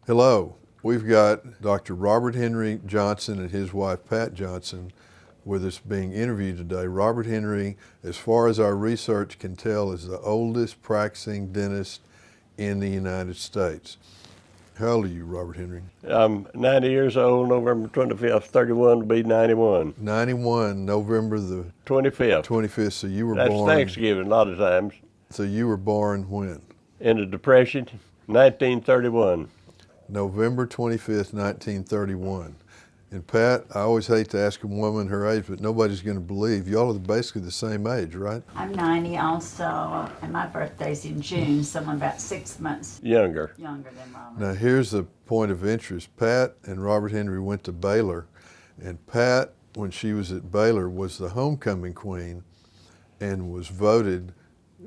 Hello, we've got Dr. Robert Henry Johnson and his wife Pat Johnson with us being interviewed today. Robert Henry, as far as our research can tell, is the oldest practicing dentist in the United States. How old are you, Robert Henry? I'm 90 years old, November 25th, 31 to be 91. 91, November the 25th. 25th, so you were That's born... Thanksgiving a lot of times. So you were born when? In the Depression, 1931. November 25th, 1931. And Pat, I always hate to ask a woman her age, but nobody's going to believe. Y'all are basically the same age, right? I'm 90 also, and my birthday's in June, so I'm about 6 months Younger. younger than Robert. Now here's the point of interest. Pat and Robert Henry went to Baylor, and Pat, when she was at Baylor, was the homecoming queen and was voted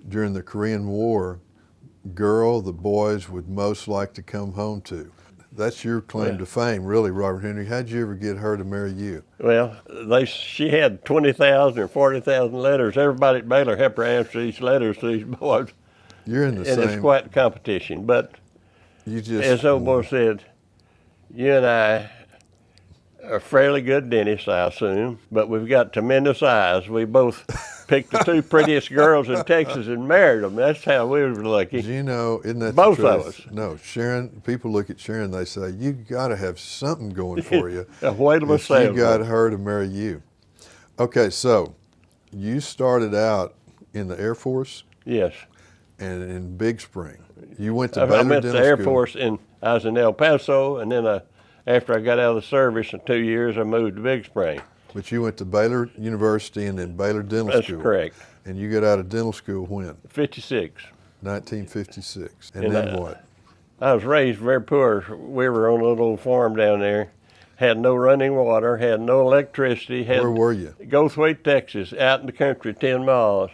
during the Korean War girl the boys would most like to come home to. That's your claim to fame, really, Robert Henry. How'd you ever get her to marry you? Well, she had 20,000 or 40,000 letters. Everybody at Baylor helped her answer these letters to these boys. You're in the and same... it's quite a competition. But you just, as old boy said, you and I are fairly good dentists, I assume, but we've got tremendous eyes. We both picked the two prettiest girls in Texas and married them. That's how we were lucky. You know, isn't that both the truth? of us? No, Sharon. People look at Sharon, they say, "You got to have something going for you." A whale of a if you salesman. got her to marry you. Okay, so you started out in the Air Force. Yes. And in Big Spring. You went to I Baylor went to the Air School. Force, and I was in El Paso, and then after I got out of the service in 2 years, I moved to Big Spring. But you went to Baylor University and then Baylor Dental School. That's correct. And you got out of dental school when? 56. 1956. And then what? I was raised very poor. We were on a little old farm down there. Had no running water, had no electricity. Where were you? Goldthwaite, Texas, out in the country 10 miles.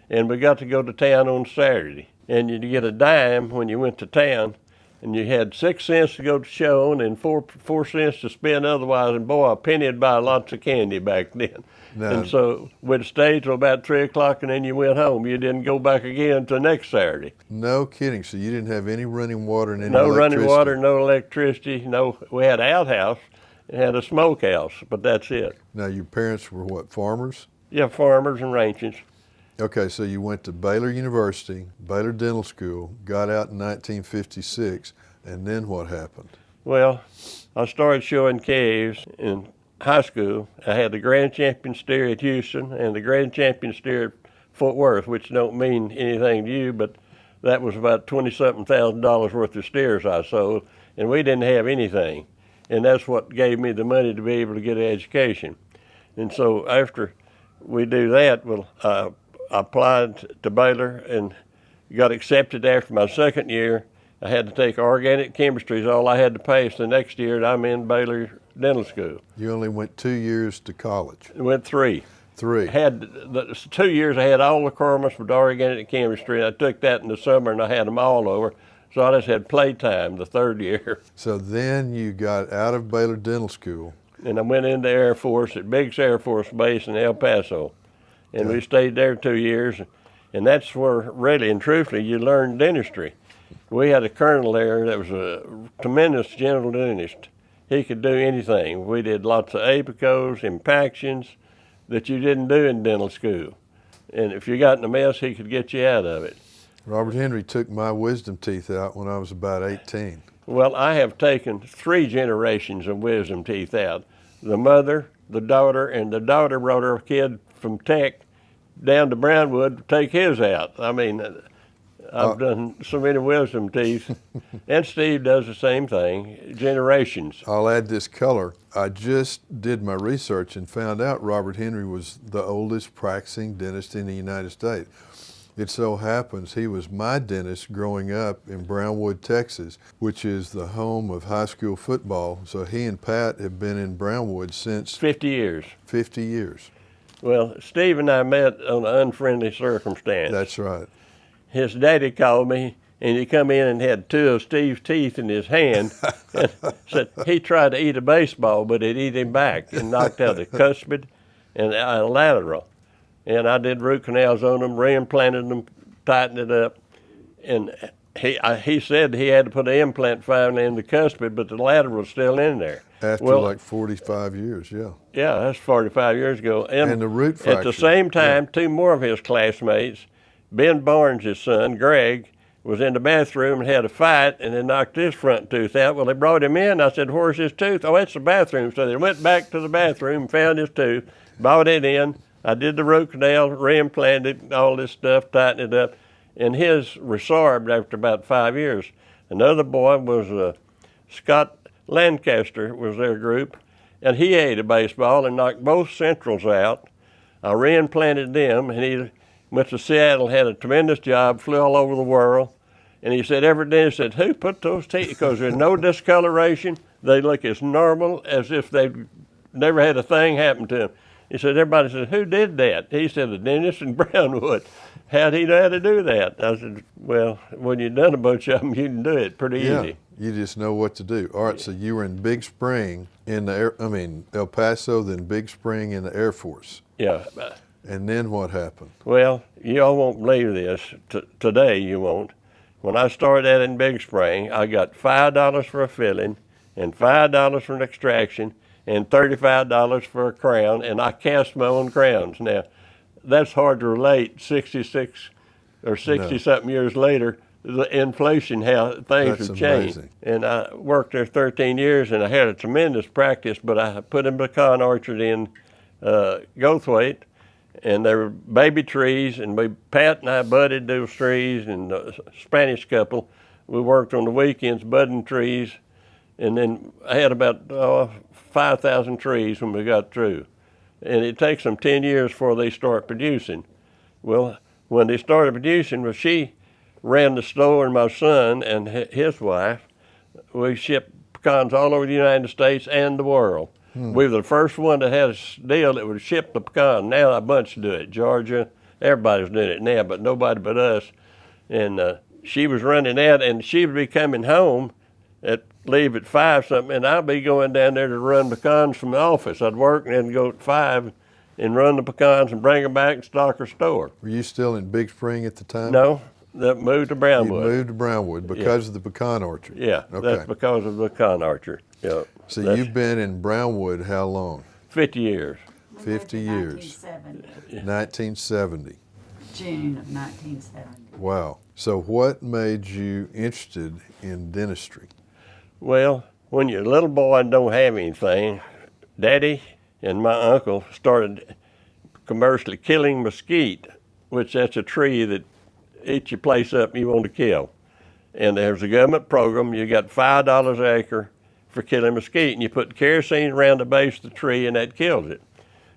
And we got to go to town on Saturday. And you'd get a dime when you went to town. And you had 6 cents to go to show and 4 cents to spend otherwise. And boy, a penny would buy lots of candy back then. No. And so we'd stay till about 3 o'clock and then you went home. You didn't go back again until next Saturday. No kidding. So you didn't have any running water and any No electricity? running water, no electricity. No, we had an outhouse and had a smokehouse, but that's it. Now your parents were what, farmers? Yeah, farmers and ranchers. Okay, so you went to Baylor University, Baylor Dental School, got out in 1956, and then what happened? Well, I started showing caves in high school. I had the grand champion steer at Houston and the grand champion steer at Fort Worth, which don't mean anything to you, but that was about $20-something thousand worth of steers I sold, and we didn't have anything. And that's what gave me the money to be able to get an education. And so after we do that, well, I applied to Baylor and got accepted after my second year. I had to take organic chemistry is all I had to pass the next year, and I'm in Baylor Dental School. You only went 2 years to college? I went 3. 3. Had the 2 years I had all the requirements for organic chemistry, and I took that in the summer and I had them all over. So I just had playtime the 3rd year. So then you got out of Baylor Dental School. And I went into the Air Force at Biggs Air Force Base in El Paso. And we stayed there 2 years. And that's where really and truthfully you learned dentistry. We had a colonel there that was a tremendous general dentist. He could do anything. We did lots of apicos, impactions that you didn't do in dental school. And if you got in a mess, he could get you out of it. Robert Henry took my wisdom teeth out when I was about 18. Well, I have taken 3 generations of wisdom teeth out. The mother, the daughter, and the daughter brought her kid from Tech down to Brownwood to take his out. I mean, I've done so many wisdom teeth. And Steve does the same thing, generations. I'll add this color. I just did my research and found out Robert Henry was the oldest practicing dentist in the United States. It so happens he was my dentist growing up in Brownwood, Texas, which is the home of high school football. So he and Pat have been in Brownwood since 50 years. 50 years. Well, Steve and I met on an unfriendly circumstance. That's right. His daddy called me, and he come in and had 2 of Steve's teeth in his hand, and said he tried to eat a baseball, but it ate him back and knocked out the cuspid and lateral. And I did root canals on them, reimplanted them, tightened it up, and he said he had to put an implant finally in the cuspid, but the lateral was still in there. After like 45 years, yeah. Yeah, that's 45 years ago. And the root fracture. At the same time, two more of his classmates, Ben Barnes, his son, Greg, was in the bathroom and had a fight and they knocked his front tooth out. Well, they brought him in. I said, where's his tooth? Oh, it's the bathroom. So they went back to the bathroom, found his tooth, brought it in. I did the root canal, reimplanted all this stuff, tightened it up, and his resorbed after about 5 years. Another boy was Scott Lancaster was their group, and he ate a baseball and knocked both centrals out. I reimplanted them, and he went to Seattle, had a tremendous job, flew all over the world. And he said every day, he said, who put those teeth? Because there's no discoloration. They look as normal as if they'd never had a thing happen to them. He said, everybody said, who did that? He said, the dentist in Brownwood. How'd he know how to do that? I said, well, when you've done a bunch of them, you can do it pretty easy. You just know what to do. All right, so you were in Big Spring in the El Paso, then Big Spring in the Air Force. Yeah. And then what happened? Well, you all won't believe this. Today you won't. When I started out in Big Spring, I got $5 for a filling and $5 for an extraction and $35 for a crown, and I cast my own crowns. Now, that's hard to relate 66 or 60-something years later, the inflation, how things have changed. Amazing. And I worked there 13 years, and I had a tremendous practice, but I put in pecan orchard in Goldthwaite, and there were baby trees, and Pat and I budded those trees, and a Spanish couple, we worked on the weekends budding trees, and then I had about 5,000 trees when we got through. And it takes them 10 years before they start producing. Well, when they started producing, well, she ran the store, and my son and his wife, we shipped pecans all over the United States and the world. We were the first one that had a deal that would ship the pecan. Now a bunch do it. Georgia, everybody's doing it now, but nobody but us. And she was running out, and she would be coming home leave at 5 something, and I'd be going down there to run pecans from the office. I'd work and then go at 5 and run the pecans and bring them back and stock her store. Were you still in Big Spring at the time? No, that moved to Brownwood. You moved to Brownwood because of the pecan orchard? Yeah, okay. That's because of the pecan orchard. Yeah. So you've been in Brownwood how long? 50 years. 50 years. 1970. June of 1970. Wow. So what made you interested in dentistry? Well, when you're a little boy and don't have anything, Daddy and my uncle started commercially killing mesquite, which that's a tree that eats your place up and you want to kill. And there's a government program, you got $5 an acre for killing mesquite, and you put kerosene around the base of the tree and that kills it.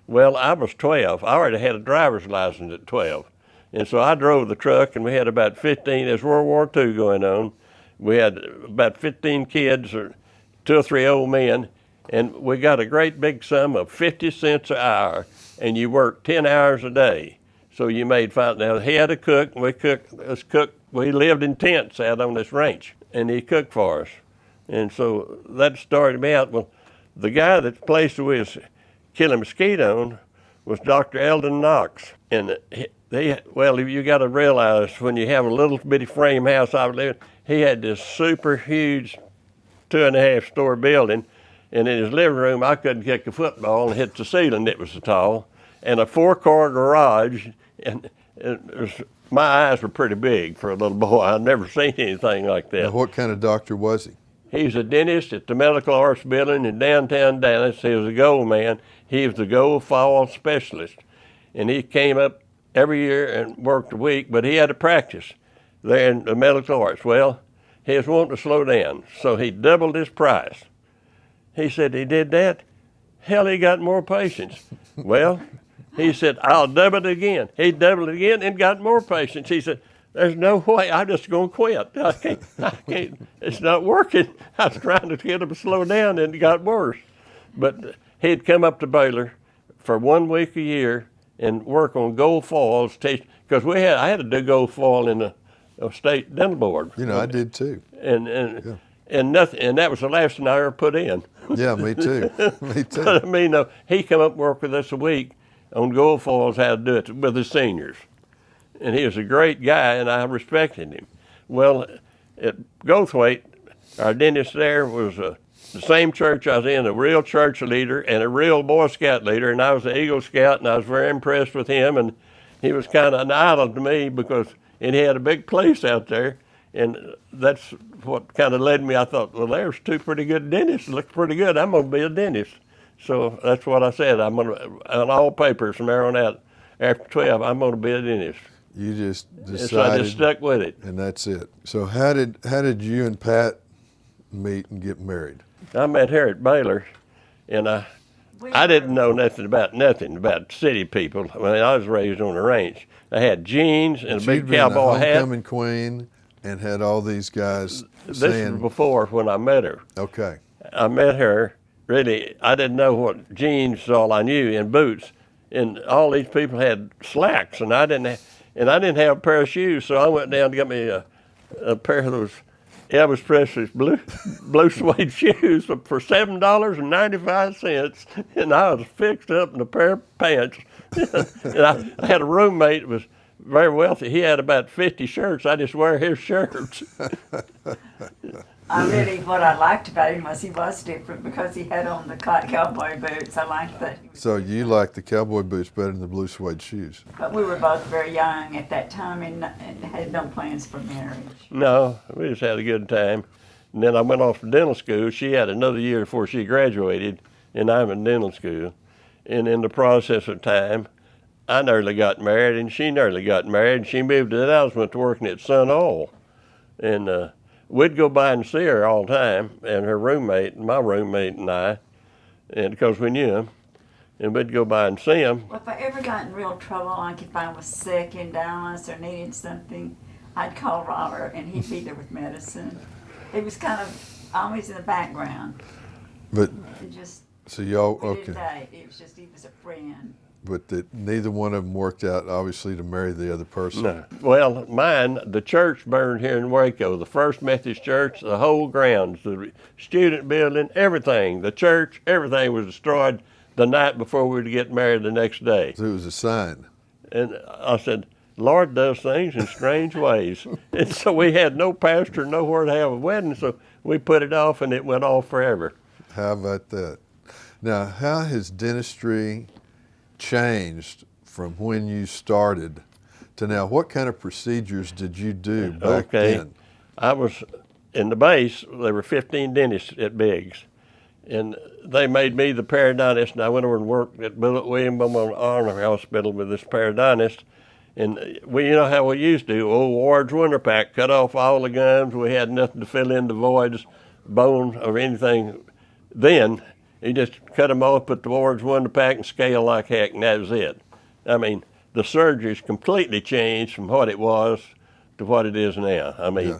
Well, I was 12. I already had a driver's license at 12. And so I drove the truck, and we had about 15, there's World War II going on. We had about 15 kids, or 2 or 3 old men, and we got a great big sum of 50 cents an hour, and you worked 10 hours a day. So you made $5. Now, he had a cook, and we lived in tents out on this ranch, and he cooked for us. And so that started me out. Well, the guy that place we was killing mesquite on was Dr. Eldon Knox. And you got to realize when you have a little bitty frame house I was living, he had this super huge 2.5-story building, and in his living room I couldn't kick a football and hit the ceiling, it was so tall, and a 4-car garage, and my eyes were pretty big for a little boy. I'd never seen anything like that. Now, what kind of doctor was he? He's a dentist at the Medical Arts Building in downtown Dallas. He was a gold man. He was the gold fall specialist. And he came up every year and worked a week, but he had a practice there in the Medical Arts. Well, he was wanting to slow down, so he doubled his price. He said he did that. Hell, he got more patients. Well, he said, I'll double it again. He doubled it again and got more patients. He said, there's no way, I'm just going to quit. I can't, it's not working. I was trying to get him to slow down, and it got worse. But he'd come up to Baylor for 1 week a year and work on gold foils, because I had to do gold foil in the state dental board. You know, I did too. And nothing, and that was the last thing I ever put in. Yeah, me too. Me too. But I mean, he come up and work with us a week on gold foils, how to do it with the seniors. And he was a great guy, and I respected him. Well, at Goldthwaite, our dentist there was the same church I was in, a real church leader and a real Boy Scout leader, and I was an Eagle Scout, and I was very impressed with him, and he was kind of an idol to me because he had a big place out there, and that's what kind of led me. I thought, well, there's two pretty good dentists. Looks pretty good. I'm going to be a dentist. So that's what I said. I'm going to, on all papers from there on out, after 12, I'm going to be a dentist. You just decided. So I just stuck with it. And that's it. So how did you and Pat meet and get married? I met her at Baylor, and I didn't know nothing about city people. I mean, I was raised on a ranch. I had jeans and a big cowboy hat. Homecoming queen and had all these guys This saying. was before when I met her. Okay. I met her, really, I didn't know what jeans was all I knew, and boots. And all these people had slacks, and I didn't have a pair of shoes, so I went down to get me a pair of those Elvis Presley's blue suede shoes for $7.95, and I was fixed up in a pair of pants. And I had a roommate that was very wealthy. He had about 50 shirts. I just wear his shirts. What I liked about him was he was different because he had on the cowboy boots. I liked that. So you like the cowboy boots better than the blue suede shoes? But we were both very young at that time and had no plans for marriage. No, we just had a good time. And then I went off to dental school. She had another year before she graduated, and I'm in dental school. And in the process of time, I nearly got married, and she nearly got married. She moved to Dallas, went to working at Sun Oil. And we'd go by and see her all the time, and her roommate, my roommate and I, and because we knew him, and we'd go by and see him. Well, if I ever got in real trouble, like if I was sick in Dallas or needed something, I'd call Robert, and he'd be there with medicine. He was kind of always in the background. But It just, so y'all we didn't okay? date. It was just he was a friend. But that neither one of them worked out, obviously, to marry the other person. No. Well, mine, the church burned here in Waco, the First Methodist Church, the whole grounds, the student building, everything, the church, everything was destroyed the night before we were to get married the next day. So it was a sign. And I said, Lord does things in strange ways. And so we had no pastor, nowhere to have a wedding, so we put it off, and it went off forever. How about that? Now, how has dentistry changed from when you started to now? What kind of procedures did you do back then? I was in the base. There were 15 dentists at Biggs, and they made me the periodontist. And I went over and worked at William Beaumont Army Hospital with this periodontist. And you know how we used to, old Ward's Winter Pack, cut off all the gums. We had nothing to fill in the voids, bone or anything. Then he just cut them off, put the Ward's Winter Pack and scale like heck, and that was it. I mean, the surgery's completely changed from what it was to what it is now. I mean,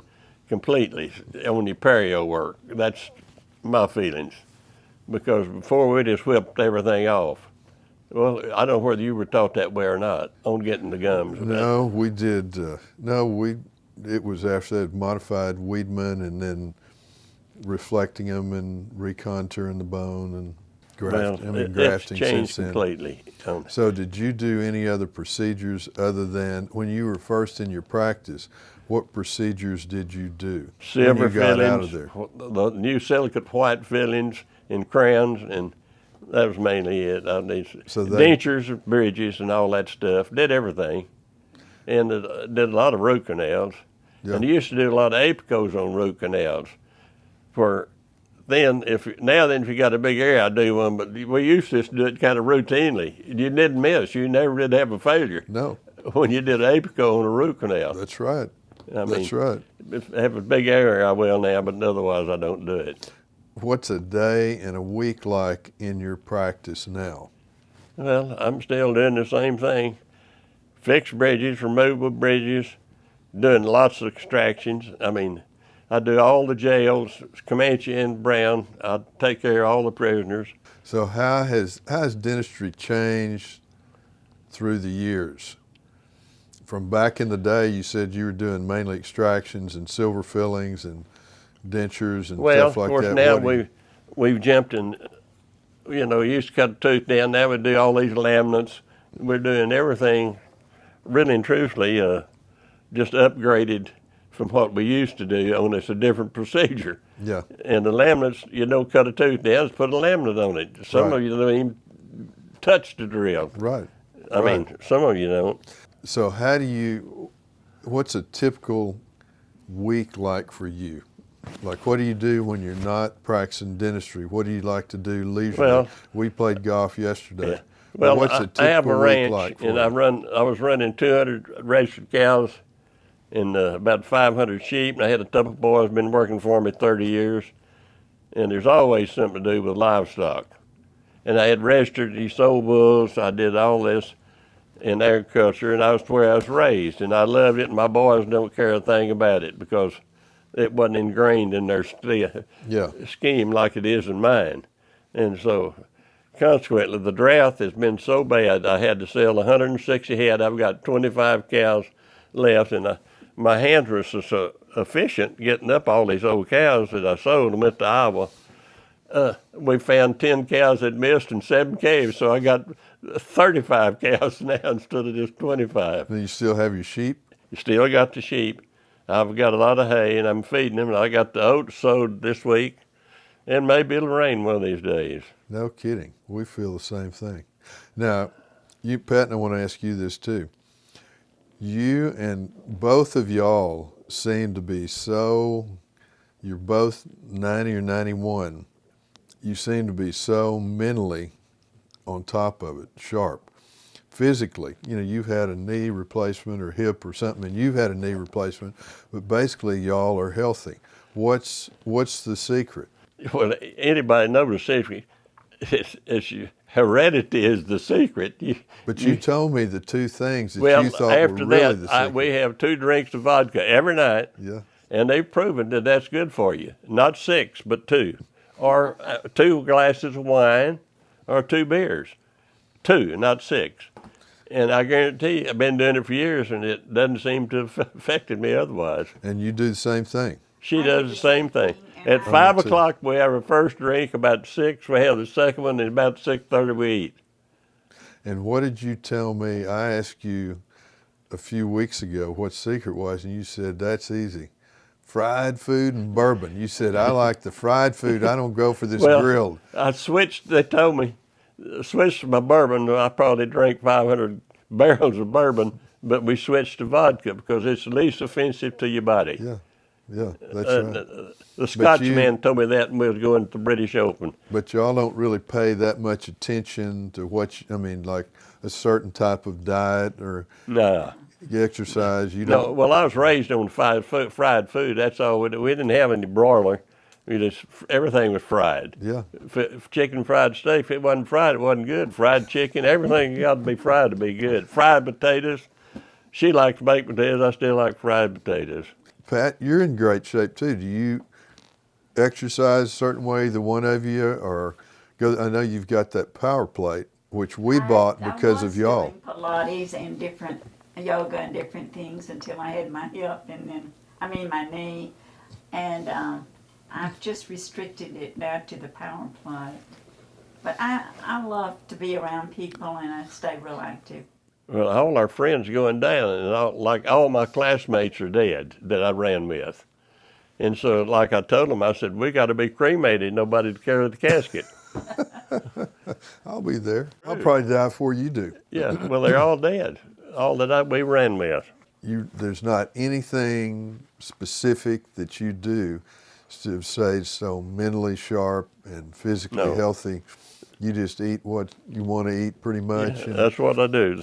completely on your perio work. That's my feelings. Because before we just whipped everything off. Well, I don't know whether you were taught that way or not on getting the gums. No, we did. It was after that modified Weidman and then reflecting them and recontouring the bone and grafting. It's changed completely. So did you do any other procedures other than when you were first in your practice? What procedures did you do? Silver when you got fillings, out of there? the new silicate white fillings and crowns, and that was mainly it. Dentures, bridges, and all that stuff. Did everything, and did a lot of root canals. Yeah. And I used to do a lot of apicos on root canals. If you got a big area, I do one. But we used to do it kind of routinely. You didn't miss. You never did have a failure. No. When you did an apico on a root canal. That's right. That's right. If I have a big area, I will now, but otherwise I don't do it. What's a day and a week like in your practice now? Well, I'm still doing the same thing. Fixed bridges, removable bridges, doing lots of extractions. I mean, I do all the jails, Comanche and Brown. I take care of all the prisoners. So how has dentistry changed through the years? From back in the day, you said you were doing mainly extractions and silver fillings and dentures and stuff like that. Well, of course, now we've jumped in, we used to cut a tooth down. Now we do all these laminates. We're doing everything, really and truthfully, just upgraded from what we used to do, only it's a different procedure. Yeah. And the laminates, you don't cut a tooth down, just put a laminate on it. Some Right. of you don't even touch the drill. Right. I mean, some of you don't. So what's a typical week like for you? Like, what do you do when you're not practicing dentistry? What do you like to do leisurely? Well, we played golf yesterday. Yeah. Well, what's a typical I have a week ranch, like for and you? I was running 200 registered cows and about 500 sheep, and I had a couple of boys been working for me 30 years, and there's always something to do with livestock. And I had registered these sold bulls. I did all this in agriculture, and I was where I was raised, and I loved it, and my boys don't care a thing about it because it wasn't ingrained in their scheme like it is in mine. And so, consequently, the drought has been so bad, I had to sell 160 head. I've got 25 cows left, and my hands were so efficient getting up all these old cows that I sold and went to Iowa. We found 10 cows that missed and 7 calves, so I got 35 cows now instead of just 25. And you still have your sheep? You still got the sheep. I've got a lot of hay, and I'm feeding them. And I got the oats sowed this week, and maybe it'll rain one of these days. No kidding. We feel the same thing. Now, Pat, and I want to ask you this too. You and both of y'all seem to be you're both 90 or 91. You seem to be so mentally on top of it, sharp. Physically, you've had a knee replacement or hip or something, and you've had a knee replacement, but basically y'all are healthy. What's the secret? Well, anybody knows the secret. Heredity is the secret. But you told me the two things that well, you thought after were really that, the secret. we have 2 drinks of vodka every night, Yeah. and they've proven that that's good for you. Not 6, but 2. Or 2 glasses of wine or 2 beers. 2, not 6. And I guarantee you, I've been doing it for years, and it doesn't seem to have affected me otherwise. And you do the same thing. She does the same thing. and At I- 5 do too. o'clock, we have our first drink. About 6, we have the second one, and about 6:30, we eat. And what did you tell me? I asked you a few weeks ago what secret was, and you said, that's easy. Fried food and bourbon. You said, I like the fried food. I don't go for this Well, grilled. I switched, they told me, switched to my bourbon. I probably drank 500 barrels of bourbon, but we switched to vodka because it's the least offensive to your body. Yeah, that's right. The Scotch you- man told me that when we was going to the British Open. But y'all don't really pay that much attention to like a certain type of diet or No. exercise. You No, don't. well, I was raised on fried food. That's all. We didn't have any broiler. Everything was fried. Yeah. If chicken fried steak, if it wasn't fried, it wasn't good. Fried chicken, everything got to be fried to be good. Fried potatoes. She likes baked potatoes. I still like fried potatoes. Pat, you're in great shape too. Do you exercise a certain way, the one of you, or go? I know you've got that power plate, which we bought because of y'all. I was doing Pilates and different yoga and different things until I had my hip and then, my knee. And I've just restricted it now to the power plate. But I love to be around people and I stay real active. Well, all our friends are going down, and all my classmates are dead that I ran with. And so, like I told them, I said, we got to be cremated. Nobody to carry the casket. I'll be there. I'll probably die before you do. Yeah, well, they're all dead. All that we ran with. There's not anything specific that you do to say so mentally sharp and physically No. healthy. You just eat what you want to eat pretty much. Yeah, that's what I do.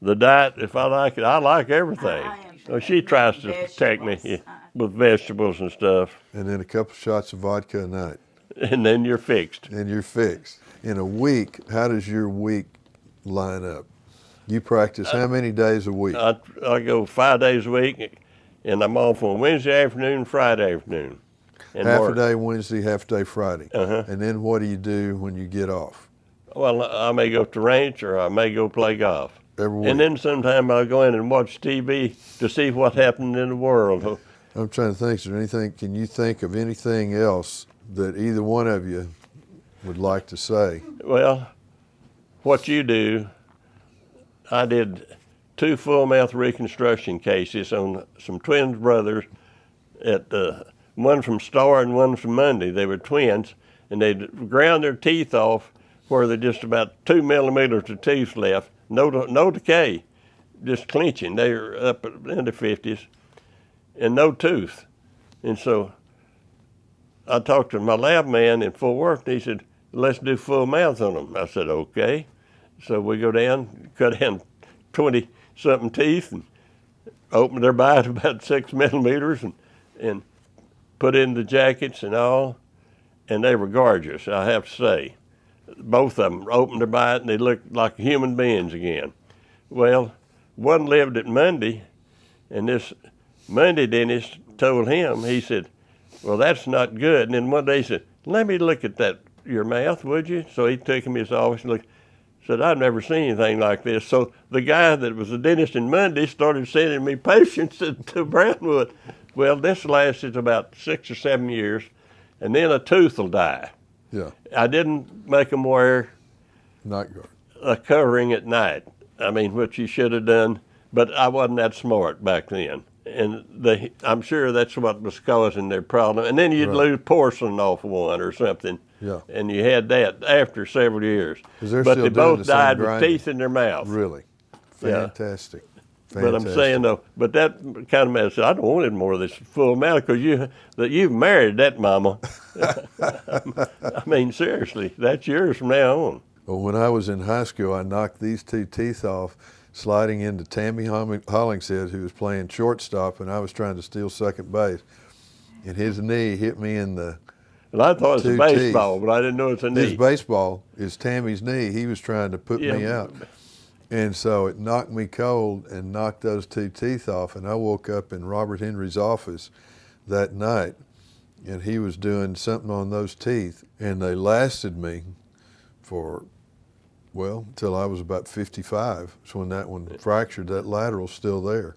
The diet, if I like it, I like everything. I am Well, she tries to protect me vegetables. with vegetables and stuff, And then a couple shots of vodka a night. and then you're fixed. And you're fixed. In a week, how does your week line up? You practice how many days a week? I go 5 days a week, and I'm off on Wednesday afternoon, Friday afternoon. And half work. a day Wednesday, half a day Friday. Uh-huh. And then what do you do when you get off? Well, I may go to ranch or I may go play golf. Every week. And then sometime I'll go in and watch TV to see what happened in the world. I'm trying to think, can you think of anything else that either one of you would like to say? Well, what you do, I did 2 full mouth reconstruction cases on some twin brothers at one from Star and one from Monday. They were twins, and they'd ground their teeth off where they're just about 2 millimeters of teeth left. No decay, just clenching. They were up in the 50s, and no tooth. And so I talked to my lab man in Fort Worth, and he said, let's do full mouth on them. I said, okay. So we go down, cut down 20-something teeth, and opened their bite about 6 millimeters, and put in the jackets and all, and they were gorgeous, I have to say. Both of them opened their bite, and they looked like human beings again. Well, one lived at Monday, and this Monday dentist told him, he said, well, that's not good. And then one day he said, let me look at your mouth, would you? So he took him to his office and looked, said, I've never seen anything like this. So the guy that was the dentist in Monday started sending me patients to Brownwood. Well, this lasted about 6 or 7 years, and then a tooth will die. Yeah. I didn't make them wear Night guard. a covering at night. I mean, what you should have done, but I wasn't that smart back then. And I'm sure that's what was causing their problem. And then you'd lose porcelain off one or something. Yeah. And you had that after several years. They're But still they doing both the same died with grinding. teeth in their mouth. Really? Yeah. Fantastic. But I'm saying though, but that kind of mess. I don't want any more of this full mouth because you've married that mama. I mean, seriously, that's yours from now on. Well, when I was in high school, I knocked these 2 teeth off sliding into Tammy Hollingshead, who was playing shortstop, and I was trying to steal second base. And his knee hit me in the And I thought it was a 2 baseball, teeth. but I didn't know it's a knee. His baseball is Tammy's knee. He was trying to put me out. And so it knocked me cold and knocked those 2 teeth off. And I woke up in Robert Henry's office that night, and he was doing something on those teeth. And they lasted me for, well, until I was about 55. That's when that one fractured. That lateral's still there.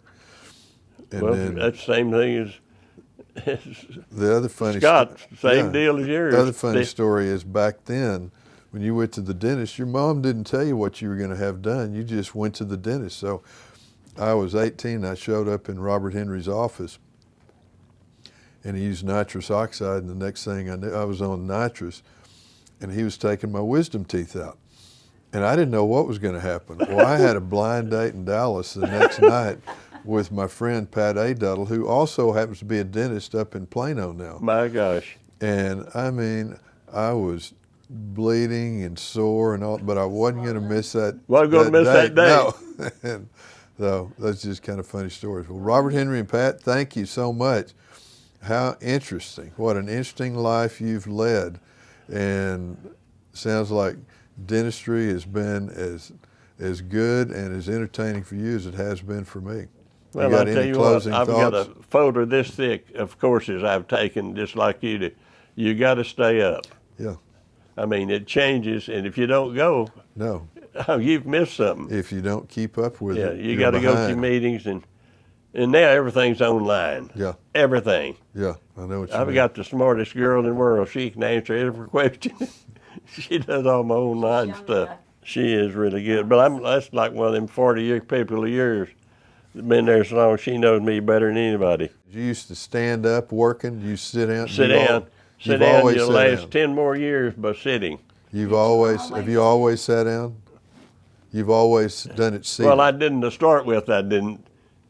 And Well, then that's the same thing as the other funny Scott, same deal as yours. The other funny story is back then, when you went to the dentist, your mom didn't tell you what you were going to have done. You just went to the dentist. So I was 18. I showed up in Robert Henry's office, and he used nitrous oxide. And the next thing I knew, I was on nitrous, and he was taking my wisdom teeth out. And I didn't know what was going to happen. Well, I had a blind date in Dallas the next night with my friend Pat Aduddle, who also happens to be a dentist up in Plano now. My gosh. And I mean, I was bleeding and sore and all, but I wasn't going to miss that. Wasn't going to miss that day. No. And so that's just kind of funny stories. Well, Robert Henry and Pat, thank you so much. How interesting. What an interesting life you've led. And sounds like dentistry has been as good and as entertaining for you as it has been for me. Well, you got I'll tell any you closing what, I've thoughts? got a folder this thick of courses I've taken just like you do. You got to stay up. Yeah. I mean, it changes, and if you don't go, No. you've missed something. If you don't keep up with Yeah, it, you you're got to go to behind. meetings, and now everything's online. Yeah. Everything. Yeah, I know what you I've mean. got the smartest girl in the world. She can answer every question. She does all my online Young stuff. enough. She is really good. But that's like one of them 40-year people of yours that been there so long. She knows me better than anybody. You used to stand up working. You sit down. Sit You've down. Sit you've down. always You'll sat last down. 10 more years by sitting. You've always. Have you always sat down? You've always done it seated. Well, I didn't to start with. I didn't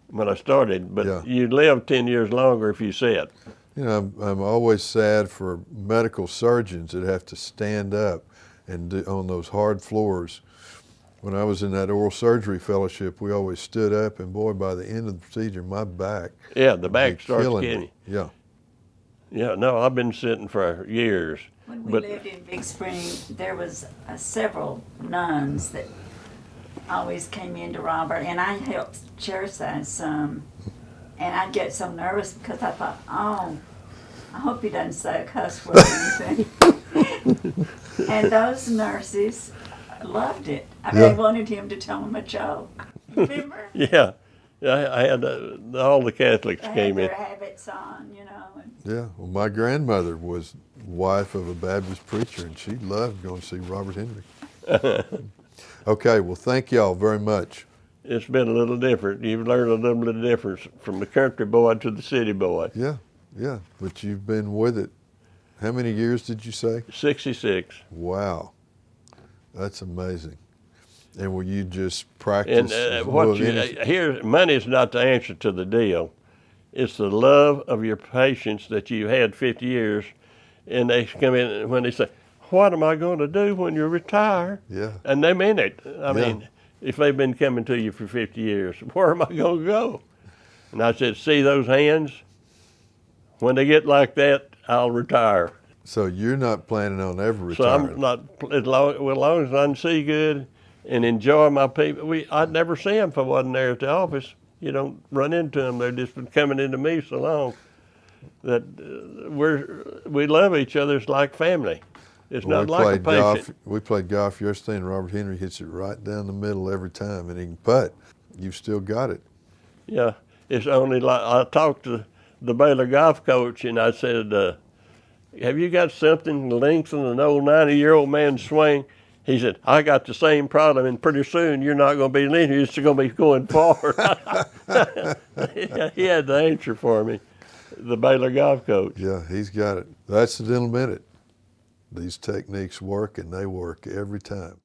when I started. But Yeah. you live 10 years longer if you sit. You know, I'm always sad for medical surgeons that have to stand up and do, on those hard floors. When I was in that oral surgery fellowship, we always stood up, and boy, by the end of the procedure, my back. Yeah, the would back be starts killing getting. me. Yeah. Yeah, no, I've been sitting for years. When we But lived in Big Spring, there was several nuns that always came into Robert, and I helped chair-side some. And I'd get so nervous because I thought, oh, I hope he doesn't say a cuss word or anything. And those nurses loved it. I mean, Yeah. they wanted him to tell them a joke. Remember? yeah, I had all the Catholics They had came in. their habits on, you know. And Yeah. Well, my grandmother was wife of a Baptist preacher, and she loved going to see Robert Henry. Okay. Well, thank y'all very much. It's been a little different. You've learned a little bit of difference from the country boy to the city boy. Yeah. Yeah, but you've been with it. How many years did you say? 66. Wow, that's amazing. And will you just practice? And well, any- here, money's not the answer to the deal. It's the love of your patients that you had 50 years, and they come in when they say, "What am I going to do when you retire?" Yeah. And they mean it. I mean, if they've been coming to you for 50 years, where am I going to go? And I said, "See those hands? When they get like that, I'll retire." So you're not planning on ever So retiring? I'm not, as long as I can see good and enjoy my people. I'd never see them if I wasn't there at the office. You don't run into them. They've just been coming into me so long that we love each other. It's like family. It's Well, not like a patient. We played golf yesterday, and Robert Henry hits it right down the middle every time, and he can putt. You've still got it. Yeah, it's only like I talked to the Baylor golf coach, and I said, "Have you got something to lengthen an old 90-year-old man's swing?" He said, "I got the same problem, and pretty soon you're not going to be linear, you're just going to be going forward." He had the answer for me, the Baylor golf coach. Yeah, he's got it. That's the Dental Minute. These techniques work, and they work every time.